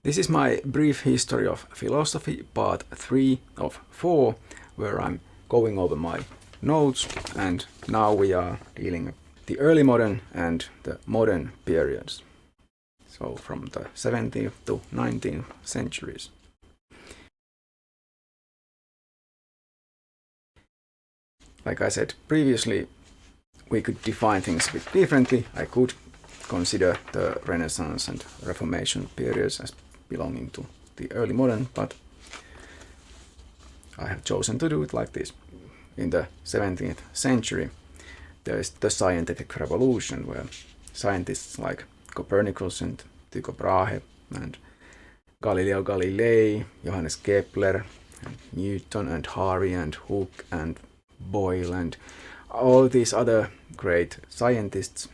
This is my brief history of philosophy, part 3 of 4, where I'm going over my notes, and now we are dealing with the early modern and the modern periods. So from the 17th to 19th centuries. Like I said previously, we could define things a bit differently. I could consider the Renaissance and Reformation periods as belonging to the early modern, but I have chosen to do it like this. In the 17th century, there is the scientific revolution, where scientists like Copernicus and Tycho Brahe and Galileo Galilei, Johannes Kepler, and Newton and Harvey and Hooke and Boyle and all these other great scientists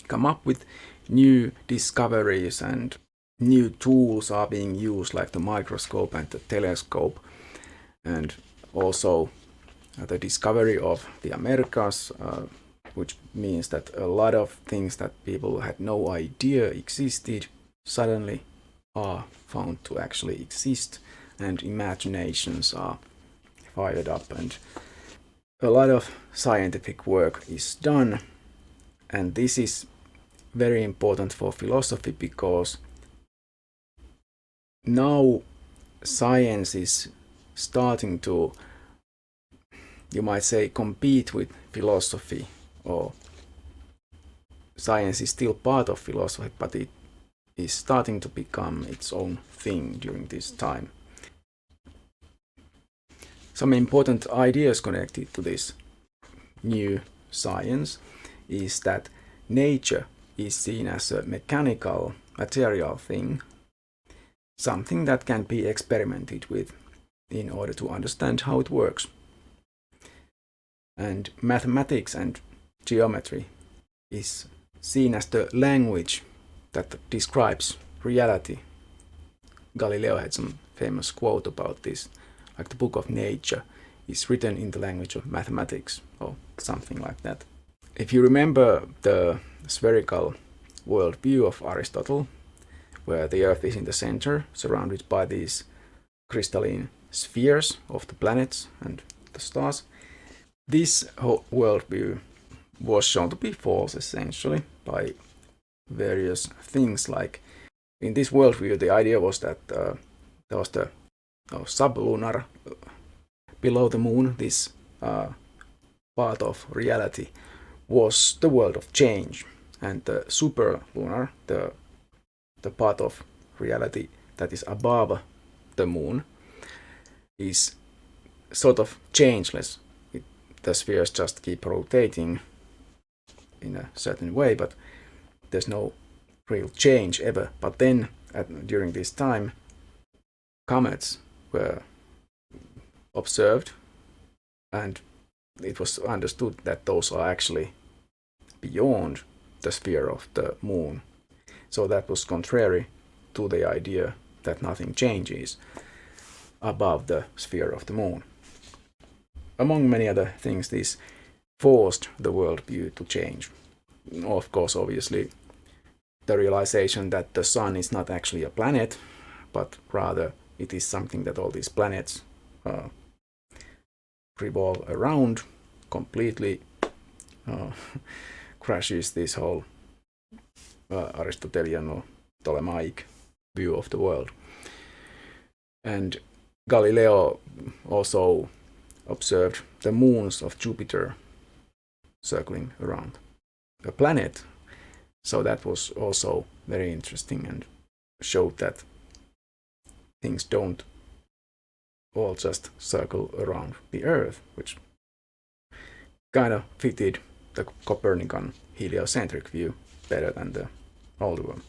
come up with new discoveries, and new tools are being used, like the microscope and the telescope, and also the discovery of the Americas, which means that a lot of things that people had no idea existed suddenly are found to actually exist, and imaginations are fired up, and a lot of scientific work is done. And this is very important for philosophy, because now science is starting to, you might say, compete with philosophy, or science is still part of philosophy, but it is starting to become its own thing during this time. Some important ideas connected to this new science is that nature is seen as a mechanical, material thing, something that can be experimented with in order to understand how it works. And mathematics and geometry is seen as the language that describes reality. Galileo had some famous quote about this, like the book of nature is written in the language of mathematics, or something like that. If you remember the spherical worldview of Aristotle, where the Earth is in the center, surrounded by these crystalline spheres of the planets and the stars, this whole worldview was shown to be false, essentially, by various things. Like in this worldview, the idea was that there was the sublunar, below the moon, this part of reality was the world of change, and the superlunar, the part of reality that is above the moon, is sort of changeless. The spheres just keep rotating in a certain way, but there's no real change ever. But then during this time, comets were observed, and it was understood that those are actually beyond the sphere of the moon. So that was contrary to the idea that nothing changes above the sphere of the moon. Among many other things, this forced the worldview to change. Of course, obviously, the realization that the sun is not actually a planet, but rather it is something that all these planets revolve around, completely crashes this whole Aristotelian or Ptolemaic view of the world. And Galileo also observed the moons of Jupiter circling around a planet. So that was also very interesting, and showed that things don't all just circle around the Earth, which kind of fitted the Copernican heliocentric view better than the older one.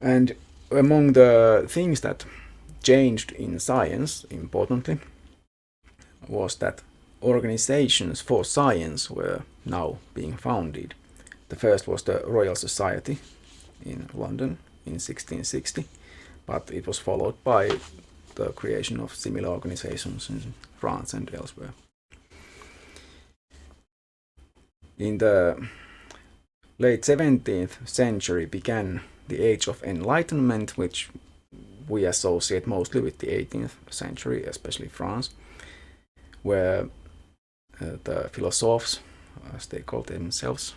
And among the things that changed in science, importantly, was that organizations for science were now being founded. The first was the Royal Society in London in 1660, but it was followed by the creation of similar organizations in France and elsewhere. In the late 17th century began the Age of Enlightenment, which we associate mostly with the 18th century, especially France, where the philosophers, as they called themselves,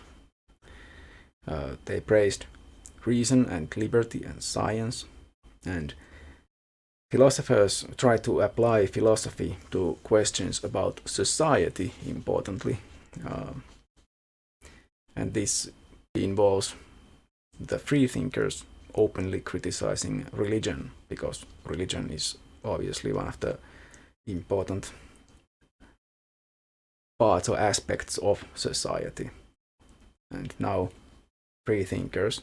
they praised reason and liberty and science, and philosophers tried to apply philosophy to questions about society, importantly, and this involves the freethinkers openly criticizing religion, because religion is obviously one of the important parts or aspects of society. And now freethinkers,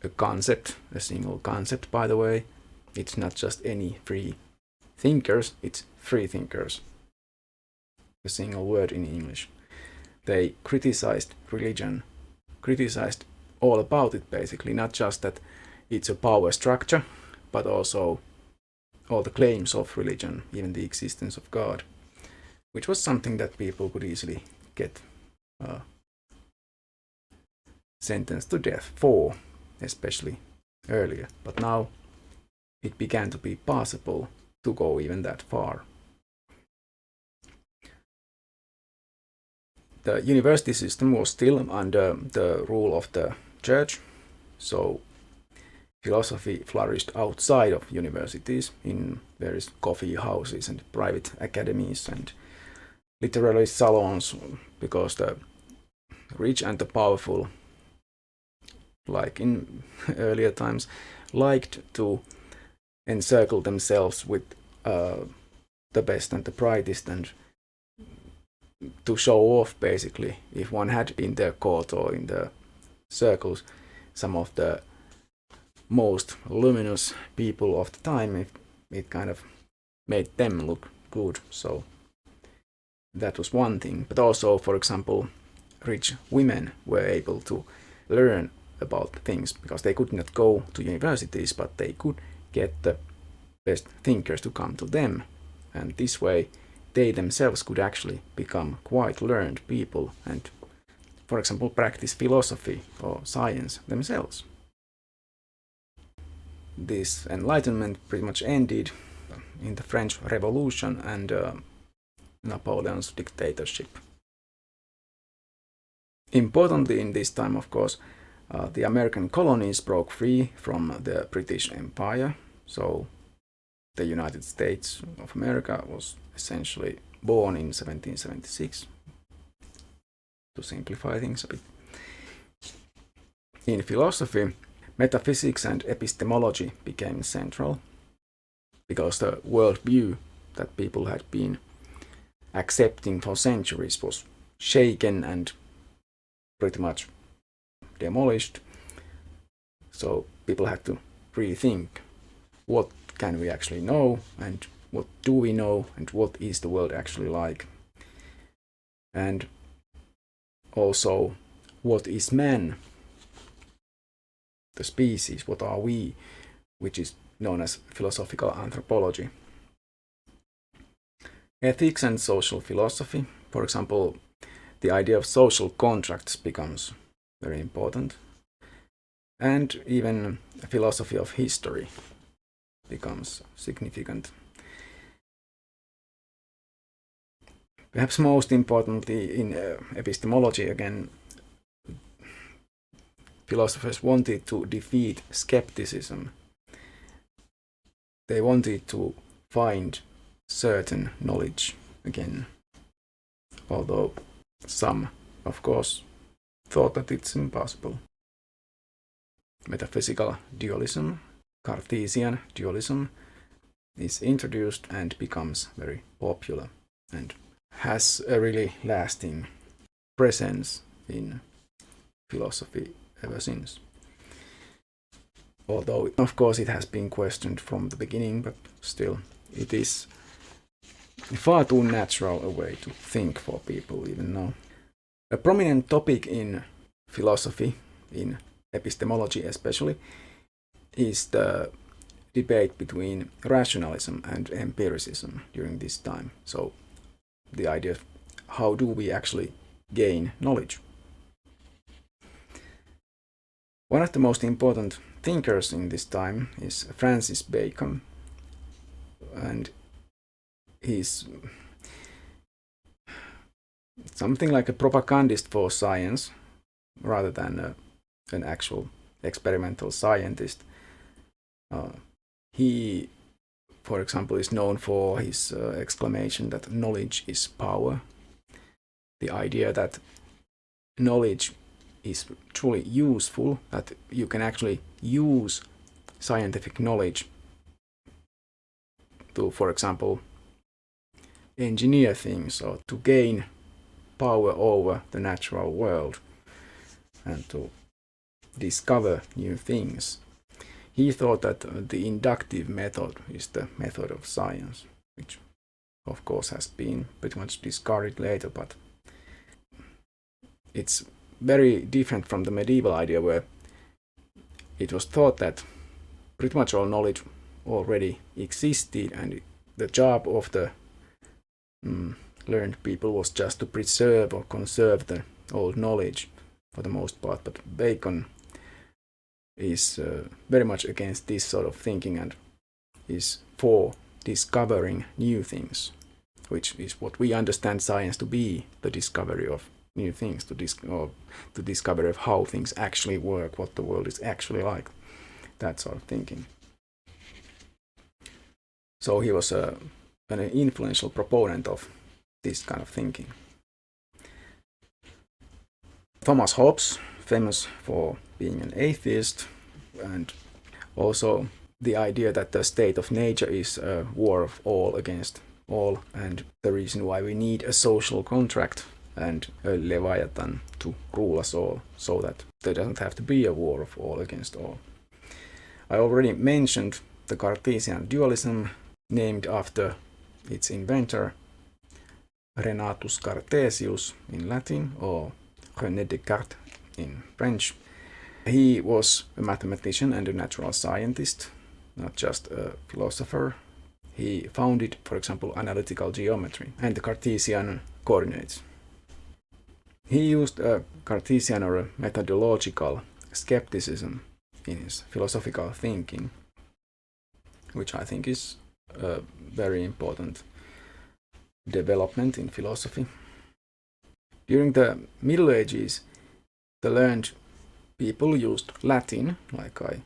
a concept, a single concept, by the way, it's not just any free thinkers, it's freethinkers, a single word in English. They criticized religion, criticized all about it basically, not just that it's a power structure, but also all the claims of religion, even the existence of God, which was something that people could easily get sentenced to death for, especially earlier. But now it began to be possible to go even that far. The university system was still under the rule of the church, so philosophy flourished outside of universities in various coffee houses and private academies and literary salons, because the rich and the powerful, like in earlier times, liked to encircle themselves with the best and the brightest, and to show off basically, if one had in their court or in the circles some of the most luminous people of the time, it kind of made them look good. So that was one thing. But also, for example, rich women were able to learn about things because they could not go to universities, but they could get the best thinkers to come to them, and this way they themselves could actually become quite learned people and, for example, practice philosophy or science themselves. This Enlightenment pretty much ended in the French Revolution and Napoleon's dictatorship. Importantly, in this time, of course, the American colonies broke free from the British Empire, so the United States of America was essentially born in 1776, to simplify things a bit. In philosophy, metaphysics and epistemology became central, because the worldview that people had been accepting for centuries was shaken and pretty much demolished. So people had to rethink, what can we actually know, and what do we know, and what is the world actually like, and also what is man, the species, what are we, which is known as philosophical anthropology. Ethics and social philosophy, for example, the idea of social contracts becomes very important, and even a philosophy of history becomes significant. Perhaps most importantly, in epistemology, again, philosophers wanted to defeat skepticism. They wanted to find certain knowledge again, although some, of course, thought that it's impossible. Metaphysical dualism, Cartesian dualism, is introduced and becomes very popular and has a really lasting presence in philosophy ever since. Although, of course, it has been questioned from the beginning, but still, it is far too natural a way to think for people even now. A prominent topic in philosophy, in epistemology especially, is the debate between rationalism and empiricism during this time. So the idea of how do we actually gain knowledge. One of the most important thinkers in this time is Francis Bacon, and he's something like a propagandist for science rather than an actual experimental scientist. He, for example, is known for his exclamation that knowledge is power. The idea that knowledge is truly useful, that you can actually use scientific knowledge to, for example, engineer things or to gain power over the natural world and to discover new things. He thought that the inductive method is the method of science, which of course has been pretty much discarded later, but it's very different from the medieval idea where it was thought that pretty much all knowledge already existed and the job of the learned people was just to preserve or conserve the old knowledge for the most part. But Bacon is very much against this sort of thinking and is for discovering new things, which is what we understand science to be, the discovery of new things, the discovery of how things actually work, what the world is actually like, that sort of thinking. So he was an influential proponent of this kind of thinking. Thomas Hobbes, famous for being an atheist, and also the idea that the state of nature is a war of all against all, and the reason why we need a social contract and a Leviathan to rule us all, so that there doesn't have to be a war of all against all. I already mentioned the Cartesian dualism, named after its inventor, Renatus Cartesius in Latin, or René Descartes in French. He was a mathematician and a natural scientist, not just a philosopher. He founded, for example, analytical geometry and the Cartesian coordinates. He used a Cartesian or a methodological skepticism in his philosophical thinking, which I think is a very important development in philosophy. During the Middle Ages, the learned people used Latin, like I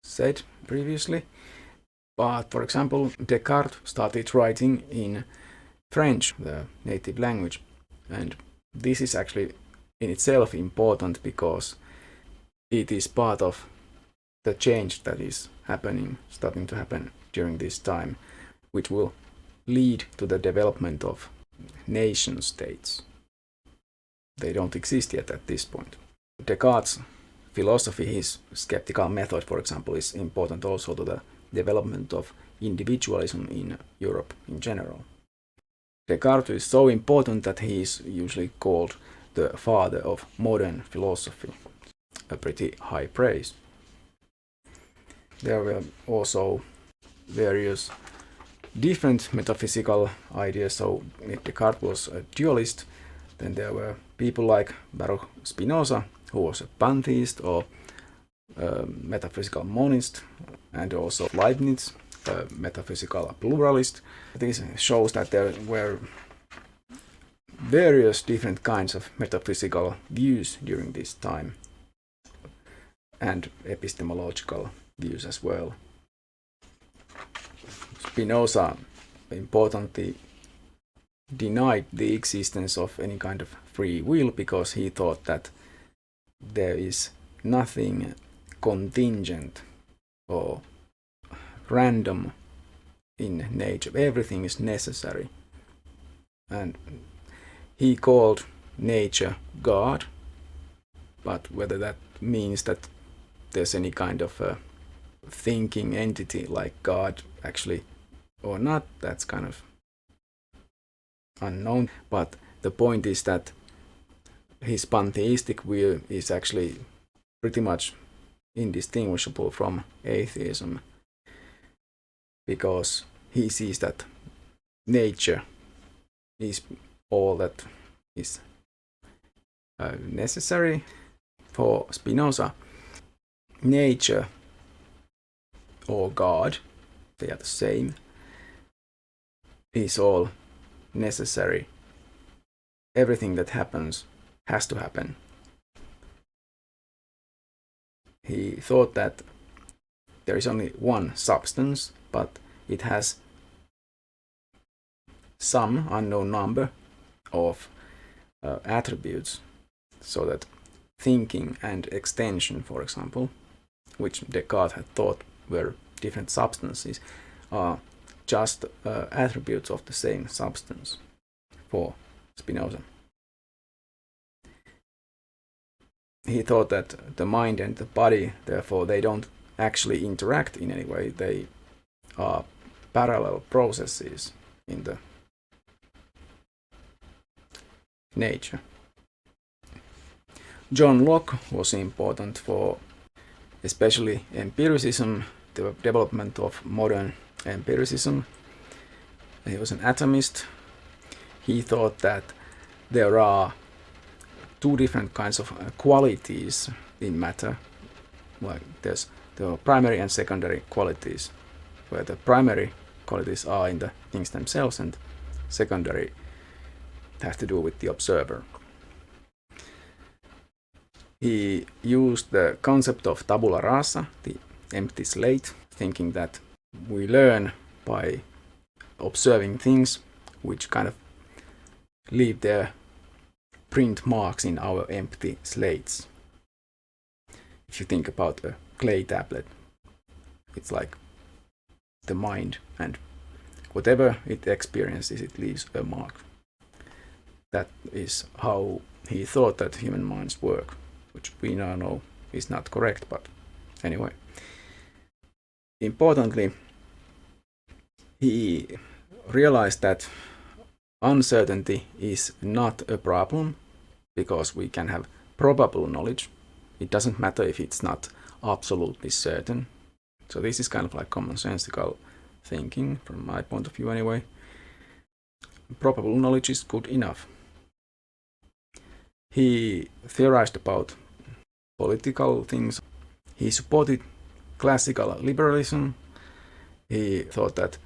said previously, but for example, Descartes started writing in French, the native language, and this is actually in itself important because it is part of the change that is starting to happen during this time, which will lead to the development of nation states. They don't exist yet at this point. Descartes' philosophy, his skeptical method, for example, is important also to the development of individualism in Europe in general. Descartes is so important that he is usually called the father of modern philosophy, a pretty high praise. There were also various different metaphysical ideas. So if Descartes was a dualist, then there were people like Baruch Spinoza, who was a pantheist or a metaphysical monist, and also Leibniz, a metaphysical pluralist. This shows that there were various different kinds of metaphysical views during this time, and epistemological views as well. Spinoza importantly denied the existence of any kind of free will because he thought that there is nothing contingent or random in nature. Everything is necessary. And he called nature God, but whether that means that there's any kind of a thinking entity like God actually or not, that's kind of unknown. But the point is that his pantheistic view is actually pretty much indistinguishable from atheism, because he sees that nature is all that is necessary. For Spinoza, nature or God, they are the same, is all necessary. Everything that happens has to happen. He thought that there is only one substance, but it has some unknown number of attributes, so that thinking and extension, for example, which Descartes had thought were different substances, are just attributes of the same substance for Spinoza. He thought that the mind and the body, therefore, they don't actually interact in any way. They are parallel processes in the nature. John Locke was important for especially empiricism, the development of modern empiricism. He was an atomist. He thought that there are two different kinds of qualities in matter. Like there are primary and secondary qualities, where the primary qualities are in the things themselves and secondary have to do with the observer. He used the concept of tabula rasa, the empty slate, thinking that we learn by observing things which kind of leave their print marks in our empty slates. If you think about a clay tablet, it's like the mind, and whatever it experiences, it leaves a mark. That is how he thought that human minds work, which we now know is not correct, but anyway. Importantly, he realized that uncertainty is not a problem, because we can have probable knowledge. It doesn't matter if it's not absolutely certain. So this is kind of like commonsensical thinking, from my point of view anyway. Probable knowledge is good enough. He theorized about political things. He supported classical liberalism. He thought that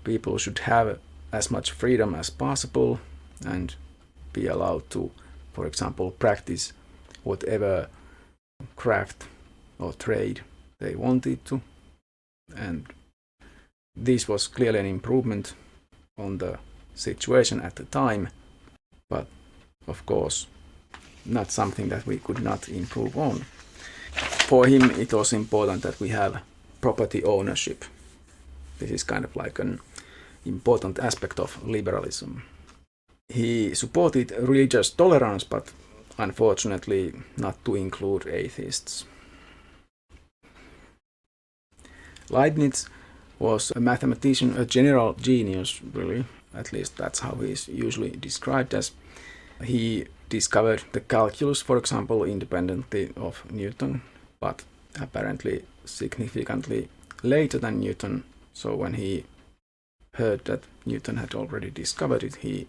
people should have as much freedom as possible and be allowed to, for example, practice whatever craft or trade they wanted to. And this was clearly an improvement on the situation at the time, but of course not something that we could not improve on. For him, it was important that we have property ownership. This is kind of like an important aspect of liberalism. He supported religious tolerance, but unfortunately not to include atheists. Leibniz was a mathematician, a general genius, really. At least that's how he is usually described as. He discovered the calculus, for example, independently of Newton, but apparently significantly later than Newton. So when he heard that Newton had already discovered it, he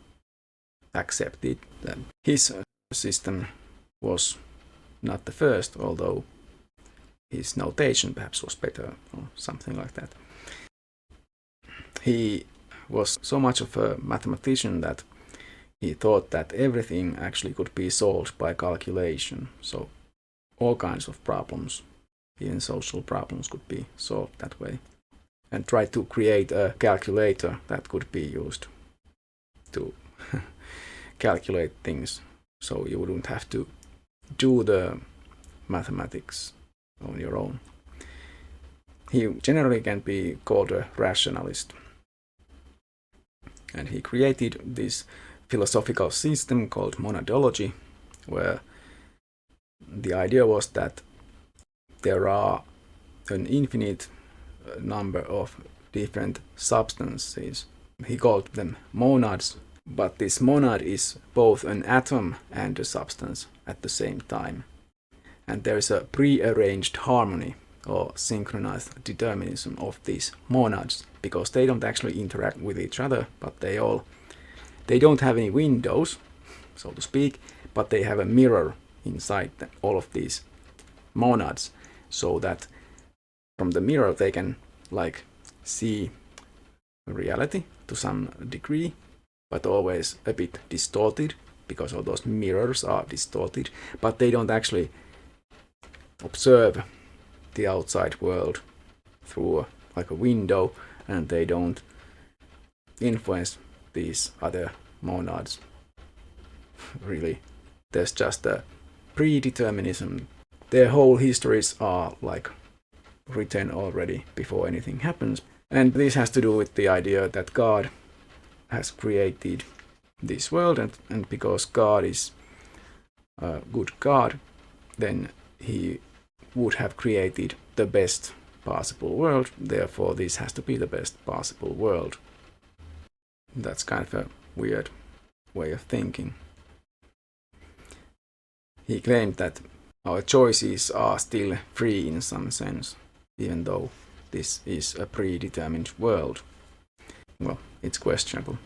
accepted that his system was not the first, although his notation perhaps was better or something like that. He was so much of a mathematician that he thought that everything actually could be solved by calculation. So all kinds of problems, even social problems, could be solved that way. And tried to create a calculator that could be used to calculate things, so you wouldn't have to do the mathematics on your own. He generally can be called a rationalist. And he created this philosophical system called monadology, where the idea was that there are an infinite number of different substances. He called them monads, but this monad is both an atom and a substance at the same time. And there is a prearranged harmony or synchronized determinism of these monads, because they don't actually interact with each other, but they don't have any windows, so to speak, but they have a mirror inside all of these monads, so that from the mirror they can see reality to some degree, but always a bit distorted, because all those mirrors are distorted, but they don't actually observe the outside world through a window, and they don't influence these other monads. Really, there's just a predeterminism. Their whole histories are written already before anything happens. And this has to do with the idea that God has created this world, and because God is a good God, then he would have created the best possible world. Therefore, this has to be the best possible world. That's kind of a weird way of thinking. He claimed that our choices are still free in some sense, even though this is a predetermined world. Well, it's questionable.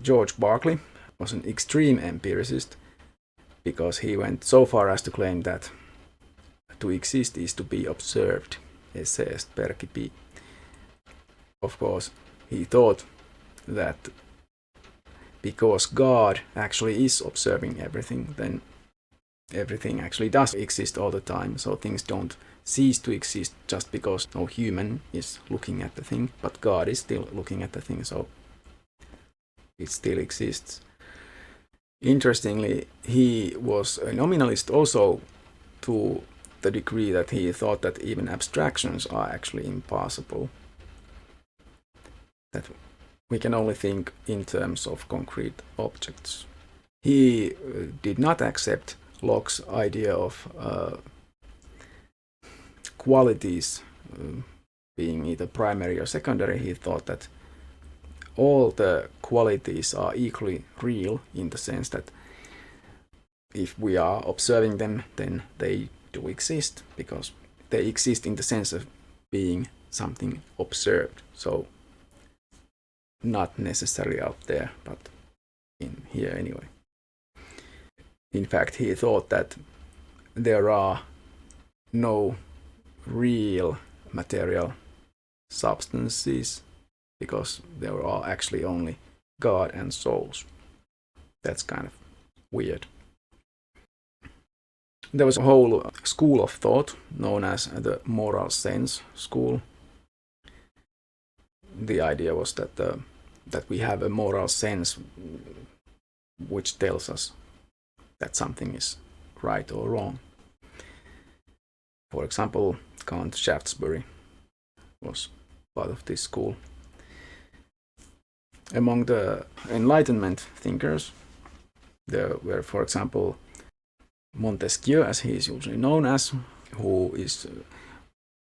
George Berkeley was an extreme empiricist, because he went so far as to claim that to exist is to be observed, esse est percipi. Of course, he thought that because God actually is observing everything, then everything actually does exist all the time, so things don't cease to exist just because no human is looking at the thing, but God is still looking at the thing, so it still exists. Interestingly, he was a nominalist also, to the degree that he thought that even abstractions are actually impossible, that we can only think in terms of concrete objects. He did not accept Locke's idea of qualities being either primary or secondary. He thought that all the qualities are equally real, in the sense that if we are observing them, then they do exist, because they exist in the sense of being something observed. So not necessarily out there, but in here anyway. In fact, he thought that there are no real material substances, because there are actually only God and souls. That's kind of weird. There was a whole school of thought known as the moral sense school. The idea was that we have a moral sense which tells us that something is right or wrong. For example, Count Shaftesbury was part of this school. Among the Enlightenment thinkers, there were, for example, Montesquieu, as he is usually known as, who is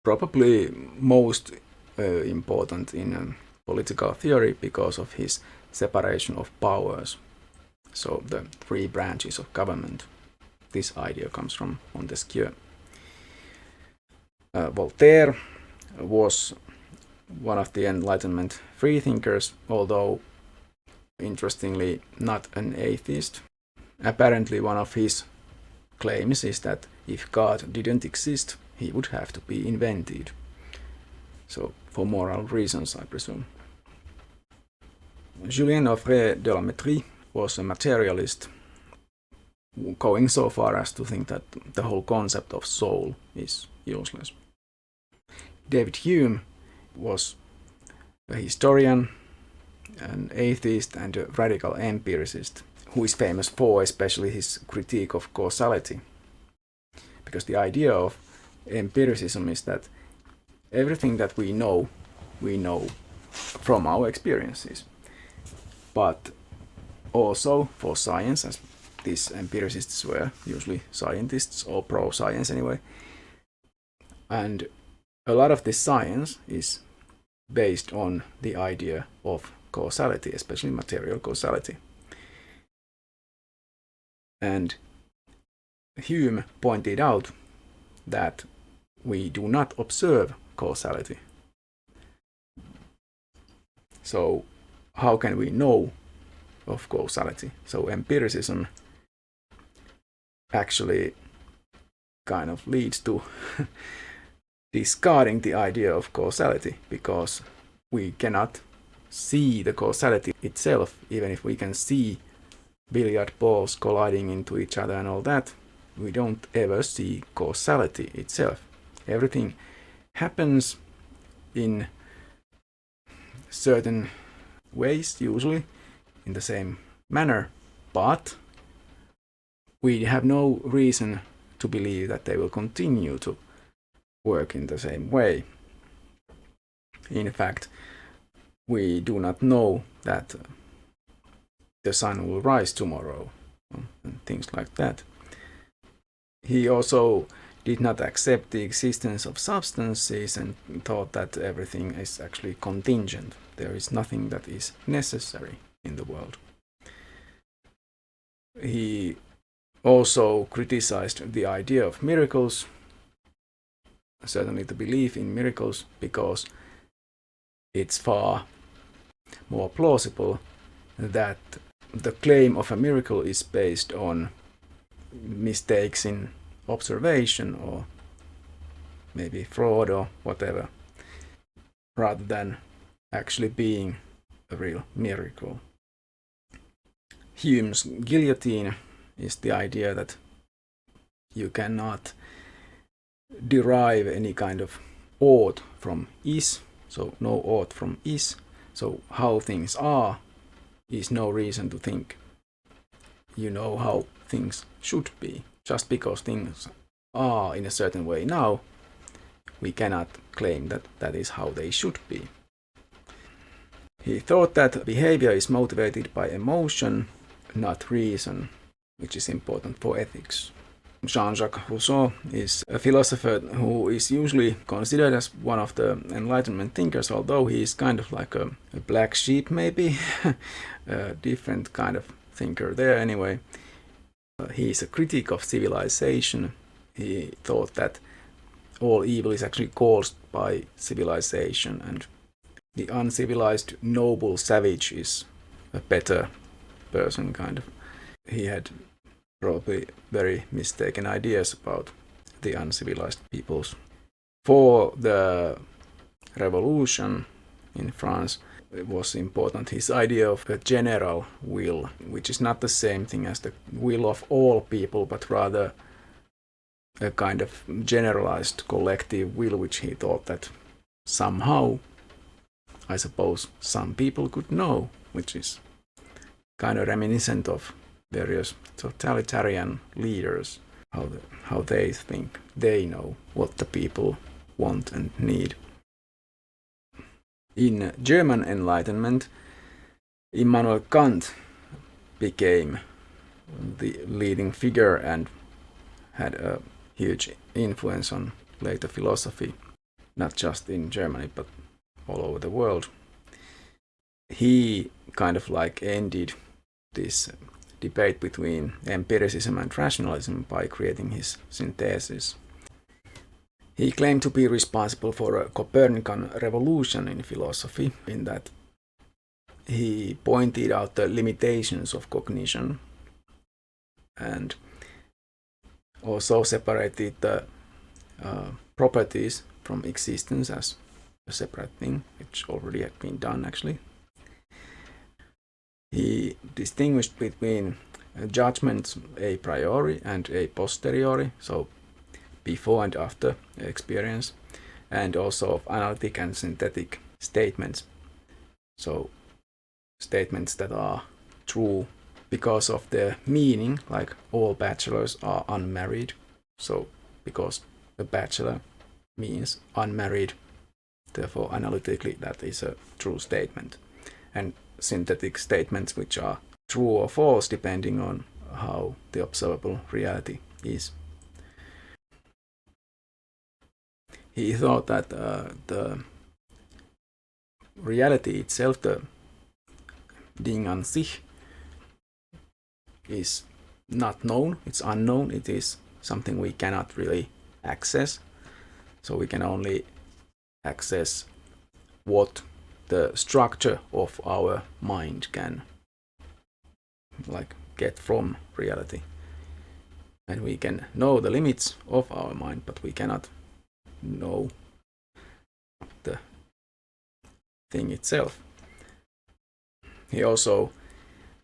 probably most important in political theory because of his separation of powers. So the three branches of government. This idea comes from Montesquieu. Voltaire was one of the Enlightenment freethinkers, although interestingly not an atheist. Apparently one of his claims is that if God didn't exist, he would have to be invented. So for moral reasons, I presume. Julien Offray de la Métrie was a materialist, going so far as to think that the whole concept of soul is useless. David Hume was a historian, an atheist, and a radical empiricist, who is famous for especially his critique of causality. Because the idea of empiricism is that everything that we know from our experiences. But also for science, as these empiricists were usually scientists, or pro-science anyway. And a lot of this science is based on the idea of causality, especially material causality. And Hume pointed out that we do not observe causality. So how can we know of causality? So empiricism actually kind of leads to discarding the idea of causality, because we cannot see the causality itself. Even if we can see billiard balls colliding into each other and all that, we don't ever see causality itself. Everything happens in certain ways, usually in the same manner, but we have no reason to believe that they will continue to work in the same way. In fact, we do not know that the sun will rise tomorrow and things like that. He also did not accept the existence of substances and thought that everything is actually contingent. There is nothing that is necessary in the world. He also criticized the idea of miracles, certainly the belief in miracles, because it's far more plausible that the claim of a miracle is based on mistakes in observation or maybe fraud or whatever, rather than actually being a real miracle. Hume's guillotine is the idea that you cannot derive any kind of ought from is, so no ought from is, so how things are is no reason to think you know how things should be. Just because things are in a certain way now, we cannot claim that that is how they should be. He thought that behavior is motivated by emotion, not reason, which is important for ethics. Jean-Jacques Rousseau is a philosopher who is usually considered as one of the Enlightenment thinkers, although he is kind of like a black sheep maybe, a different kind of thinker there anyway. He is a critic of civilization. He thought that all evil is actually caused by civilization, and the uncivilized noble savage is a better person, kind of. He had probably very mistaken ideas about the uncivilized peoples. For the revolution in France, it was important his idea of a general will, which is not the same thing as the will of all people, but rather a kind of generalized collective will, which he thought that somehow, I suppose, some people could know, which is kind of reminiscent of various totalitarian leaders, how they think they know what the people want and need. In German Enlightenment, Immanuel Kant became the leading figure and had a huge influence on later philosophy, not just in Germany, but all over the world. He kind of like ended this debate between empiricism and rationalism by creating his synthesis. He claimed to be responsible for a Copernican revolution in philosophy, in that he pointed out the limitations of cognition and also separated the properties from existence as a separate thing, which already had been done actually. He distinguished between judgments a priori and a posteriori, so before and after experience, and also of analytic and synthetic statements, so statements that are true because of their meaning, like all bachelors are unmarried, so because a bachelor means unmarried, therefore analytically that is a true statement, and synthetic statements which are true or false depending on how the observable reality is. He thought that the reality itself, the Ding an sich, is not known, it's unknown, it is something we cannot really access. So we can only access what the structure of our mind can like get from reality. and we can know the limits of our mind, but we cannot know the thing itself. He also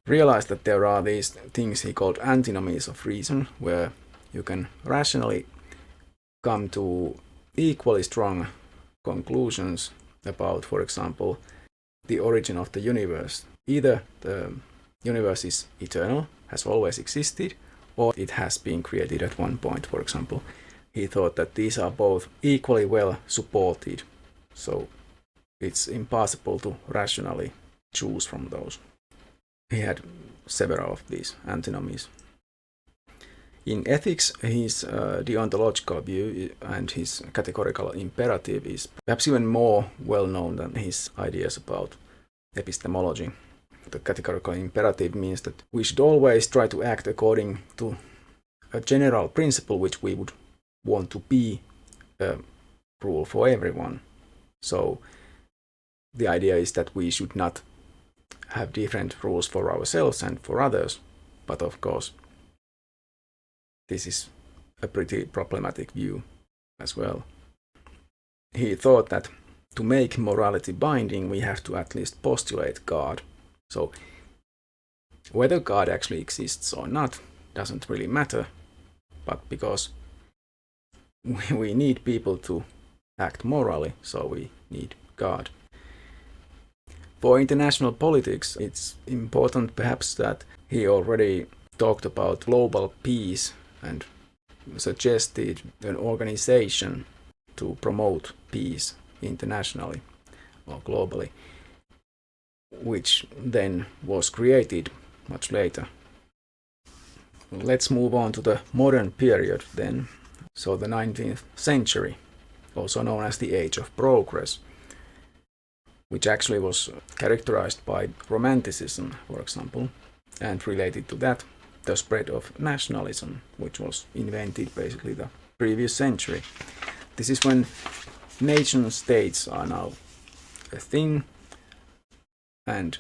realized that there are these things he called antinomies of reason, where you can rationally come to equally strong conclusions about, for example, the origin of the universe. Either the universe is eternal, has always existed, or it has been created at one point, for example. He thought that these are both equally well supported, so it's impossible to rationally choose from those. He had several of these antinomies. In ethics, his deontological view and his categorical imperative is perhaps even more well known than his ideas about epistemology. The categorical imperative means that we should always try to act according to a general principle which we would want to be a rule for everyone. So the idea is that we should not have different rules for ourselves and for others, but of course this is a pretty problematic view as well. He thought that to make morality binding, we have to at least postulate God. So whether God actually exists or not doesn't really matter, but because we need people to act morally, so we need God. For international politics, it's important perhaps that he already talked about global peace and suggested an organization to promote peace internationally or globally, which then was created much later. Let's move on to the modern period then. So the 19th century, also known as the Age of Progress, which actually was characterized by Romanticism, for example, and related to that, the spread of nationalism, which was invented basically the previous century. This is when nation states are now a thing, and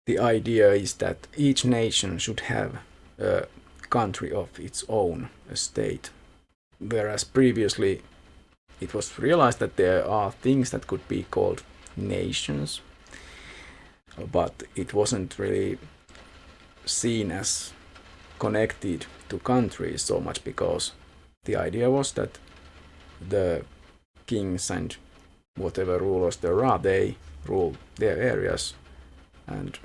the idea is that each nation should have a country of its own, a state, whereas previously it was realized that there are things that could be called nations, but it wasn't really seen as connected to countries so much, because the idea was that the kings and whatever rulers there are, they rule their areas, and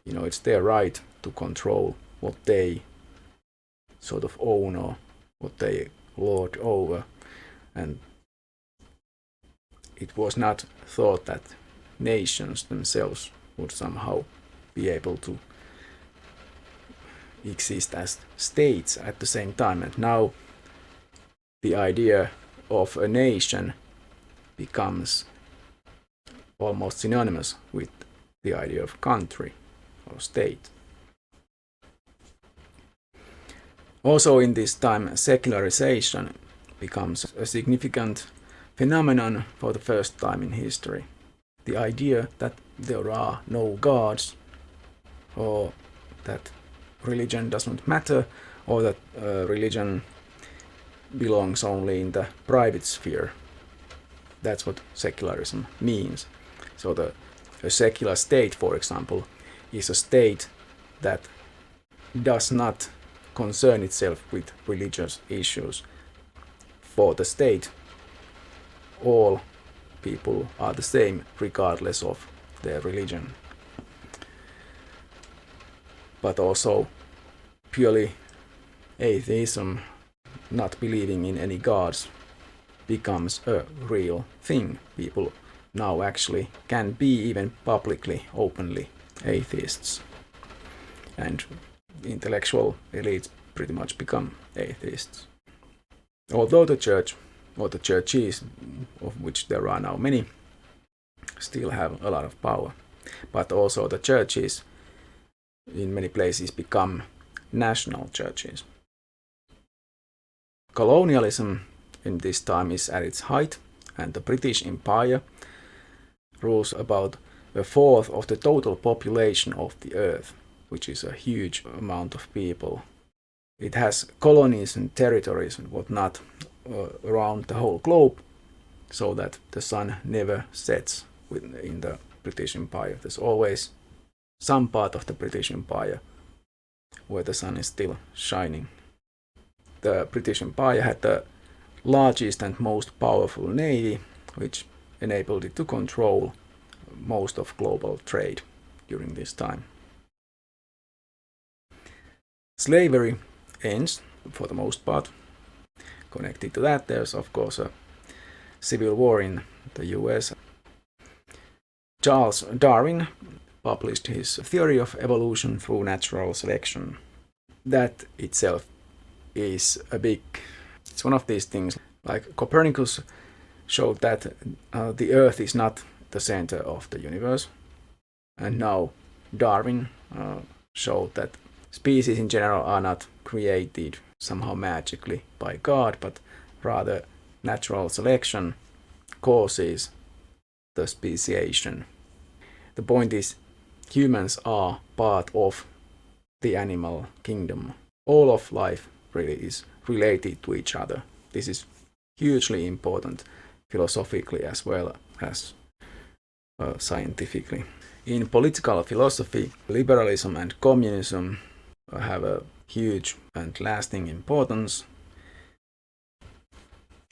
it's their right to control what they sort of own or what they lord over. And it was not thought that nations themselves would somehow be able to exist as states at the same time. And now the idea of a nation becomes almost synonymous with the idea of country or state. Also in this time, secularization becomes a significant phenomenon for the first time in history. The idea that there are no gods, or that religion doesn't matter, or that religion belongs only in the private sphere. That's what secularism means. So a secular state, for example, is a state that does not concern itself with religious issues. For the state, all people are the same regardless of their religion. But also purely atheism, not believing in any gods, becomes a real thing. People now actually can be even publicly, openly atheists. And intellectual elites pretty much become atheists. Although the church, or the churches, of which there are now many, still have a lot of power. But also the churches in many places become national churches. Colonialism in this time is at its height, and the British Empire rules about a fourth of the total population of the earth, which is a huge amount of people. it has colonies and territories and whatnot around the whole globe, so that the sun never sets in the British Empire. There's always some part of the British Empire where the sun is still shining. The British Empire had the largest and most powerful navy, which enabled it to control most of global trade during this time. Slavery ends, for the most part. Connected to that, there's of course a civil war in the US. Charles Darwin published his theory of evolution through natural selection. That itself is it's one of these things. Like Copernicus showed that the Earth is not the center of the universe, and now Darwin showed that species in general are not created somehow magically by God, but rather natural selection causes the speciation. The point is, humans are part of the animal kingdom. All of life really is related to each other. This is hugely important philosophically as well as scientifically. In political philosophy, liberalism and communism have a huge and lasting importance.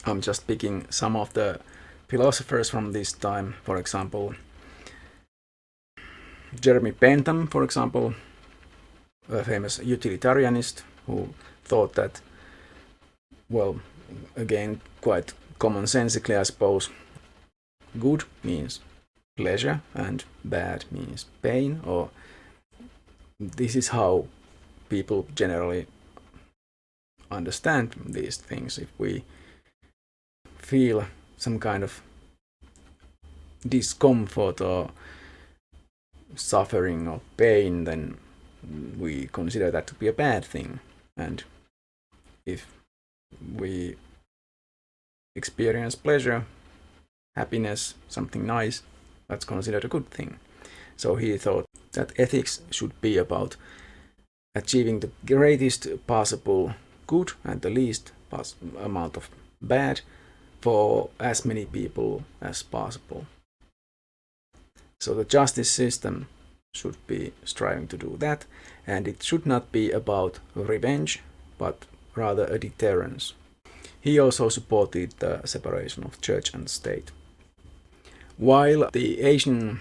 I'm just picking some of the philosophers from this time. For example, Jeremy Bentham, for example, a famous utilitarianist who thought that, well, again, quite commonsensically, I suppose, good means pleasure and bad means pain, or this is how people generally understand these things. If we feel some kind of discomfort or suffering or pain, then we consider that to be a bad thing. And if we experience pleasure, happiness, something nice, that's considered a good thing. So he thought that ethics should be about achieving the greatest possible good and the least amount of bad for as many people as possible. So the justice system should be striving to do that, and it should not be about revenge, but rather a deterrence. He also supported the separation of church and state. While the Asian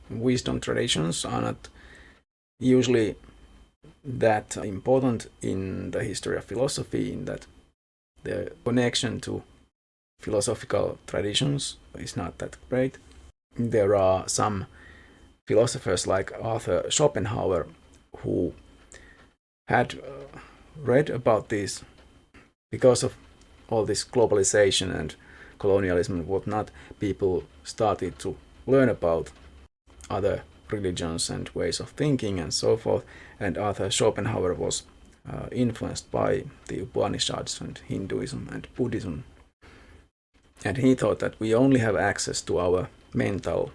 wisdom traditions are not usually that important in the history of philosophy, in that the connection to philosophical traditions is not that great, there are some philosophers like Arthur Schopenhauer who had read about this. Because of all this globalization and colonialism and whatnot, people started to learn about other religions and ways of thinking and so forth, and Arthur Schopenhauer was influenced by the Upanishads and Hinduism and Buddhism. And he thought that we only have access to our mental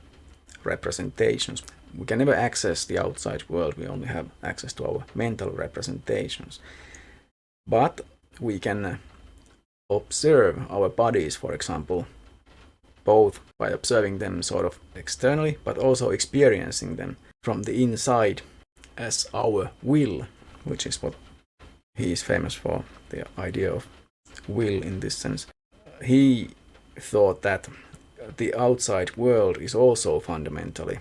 representations. We can never access the outside world, we only have access to our mental representations. But we can observe our bodies, for example, both by observing them sort of externally, but also experiencing them from the inside as our will, which is what he is famous for, the idea of will in this sense. He thought that the outside world is also fundamentally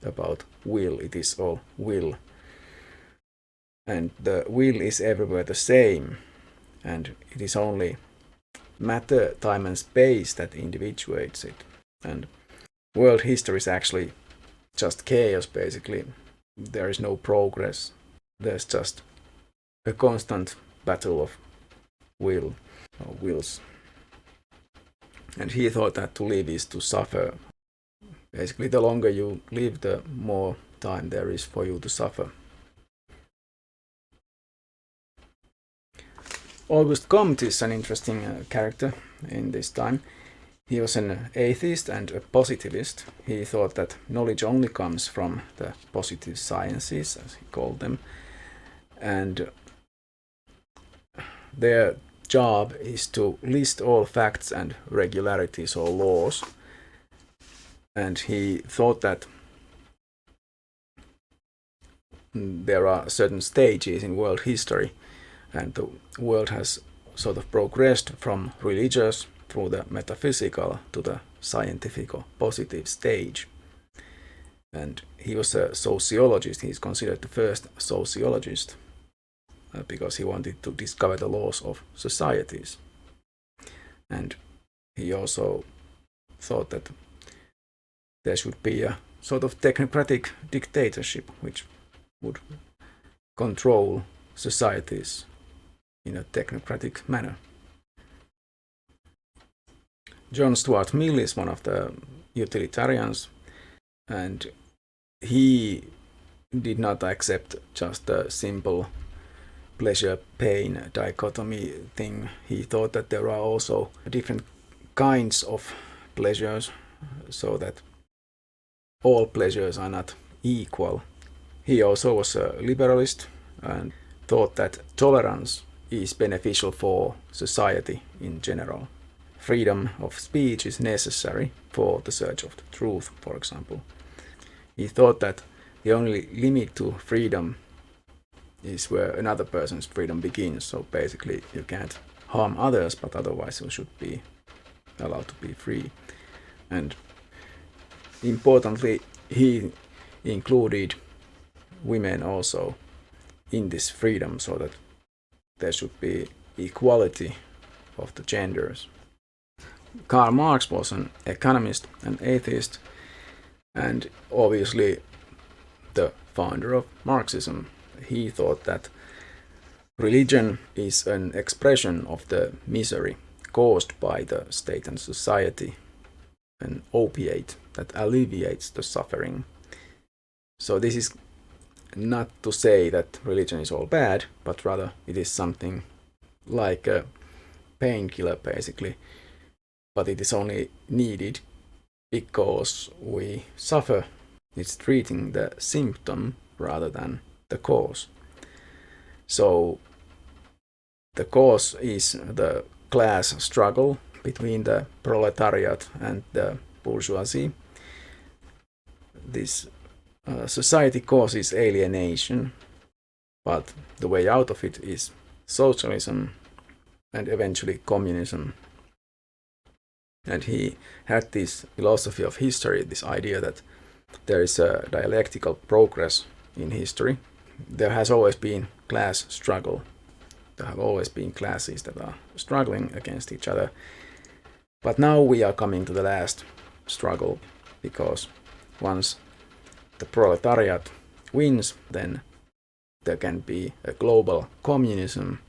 about will. It is all will. And the will is everywhere the same. And it is only matter, time and space that individuates it. And world history is actually just chaos, basically. There is no progress. There's just a constant battle of will, or wills. And he thought that to live is to suffer. Basically, the longer you live, the more time there is for you to suffer. Auguste Comte is an interesting character in this time. He was an atheist and a positivist. He thought that knowledge only comes from the positive sciences, as he called them. And their job is to list all facts and regularities or laws. And he thought that there are certain stages in world history, and the world has sort of progressed from religious through the metaphysical to the scientific or positive stage. And he was a sociologist. He's considered the first sociologist because he wanted to discover the laws of societies. And he also thought that there should be a sort of technocratic dictatorship which would control societies in a technocratic manner. John Stuart Mill is one of the utilitarians, and he did not accept just a simple pleasure-pain dichotomy thing. He thought that there are also different kinds of pleasures, so that all pleasures are not equal. He also was a liberalist and thought that tolerance is beneficial for society in general. Freedom of speech is necessary for the search of the truth, for example. He thought that the only limit to freedom is where another person's freedom begins. So basically you can't harm others, but otherwise you should be allowed to be free. And importantly, he included women also in this freedom, so that there should be equality of the genders. Karl Marx was an economist and atheist, and obviously the founder of Marxism. He thought that religion is an expression of the misery caused by the state and society, an opiate that alleviates the suffering. So this is not to say that religion is all bad, but rather it is something like a painkiller basically, but it is only needed because we suffer. It's treating the symptom rather than the cause. So the cause is the class struggle between the proletariat and the bourgeoisie. This society causes alienation, but the way out of it is socialism and eventually communism. And he had this philosophy of history, this idea that there is a dialectical progress in history. There has always been class struggle. There have always been classes that are struggling against each other. But now we are coming to the last struggle, because once the proletariat wins, then there can be a global communism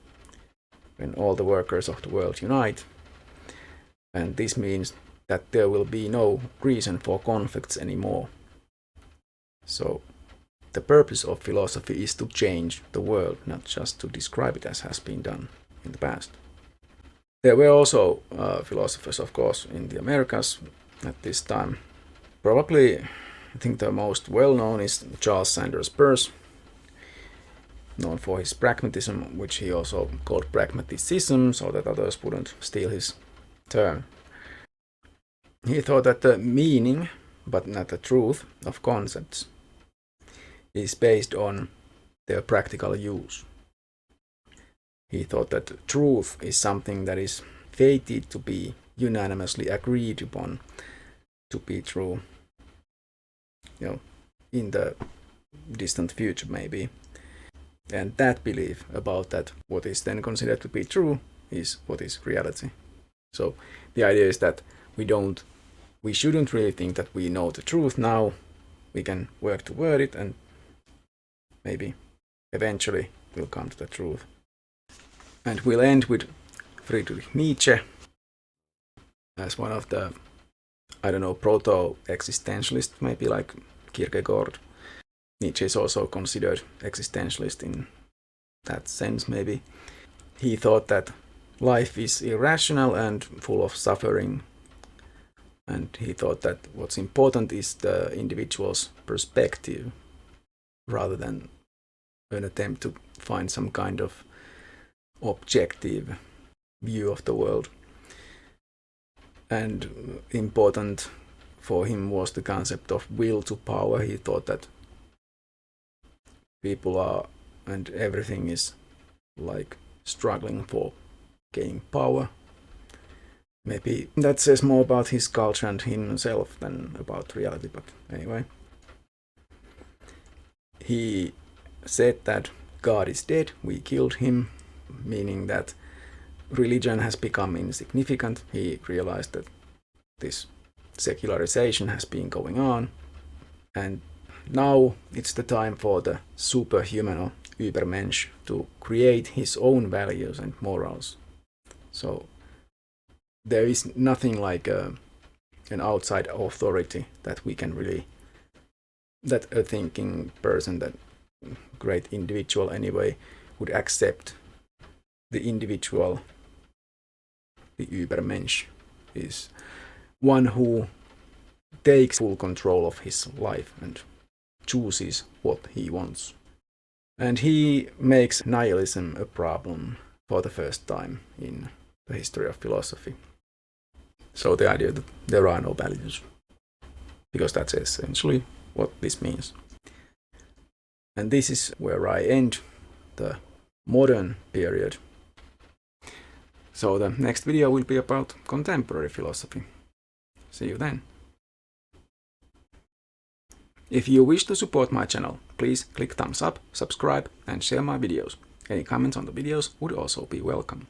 when all the workers of the world unite. And this means that there will be no reason for conflicts anymore. So the purpose of philosophy is to change the world, not just to describe it as has been done in the past. There were also philosophers, of course, in the Americas at this time. Probably, I think the most well-known is Charles Sanders Peirce, known for his pragmatism, which he also called pragmaticism, so that others wouldn't steal his term. He thought that the meaning, but not the truth, of concepts is based on their practical use. He thought that truth is something that is fated to be unanimously agreed upon to be true, in the distant future maybe. And that belief about that what is then considered to be true is what is reality. So the idea is that we shouldn't really think that we know the truth now. We can work toward it, and maybe eventually we'll come to the truth. And we'll end with Friedrich Nietzsche as one of the, proto-existentialists, maybe like Kierkegaard. Nietzsche is also considered existentialist in that sense, maybe. He thought that life is irrational and full of suffering, and he thought that what's important is the individual's perspective rather than an attempt to find some kind of objective view of the world. And important for him was the concept of will to power. He thought that people are and everything is like struggling for gaining power. Maybe that says more about his culture and himself than about reality, but anyway. He said that God is dead, we killed him, meaning that religion has become insignificant. He realized that this secularization has been going on, and now it's the time for the superhuman or Übermensch to create his own values and morals. So there is nothing like an outside authority that we can really, that a thinking person, that great individual anyway, would accept. The individual, the Übermensch, is one who takes full control of his life and chooses what he wants. And he makes nihilism a problem for the first time in the history of philosophy. So the idea that there are no values, because that's essentially what this means. And this is where I end the modern period. So the next video will be about contemporary philosophy. See you then. If you wish to support my channel, please click thumbs up, subscribe and share my videos. Any comments on the videos would also be welcome.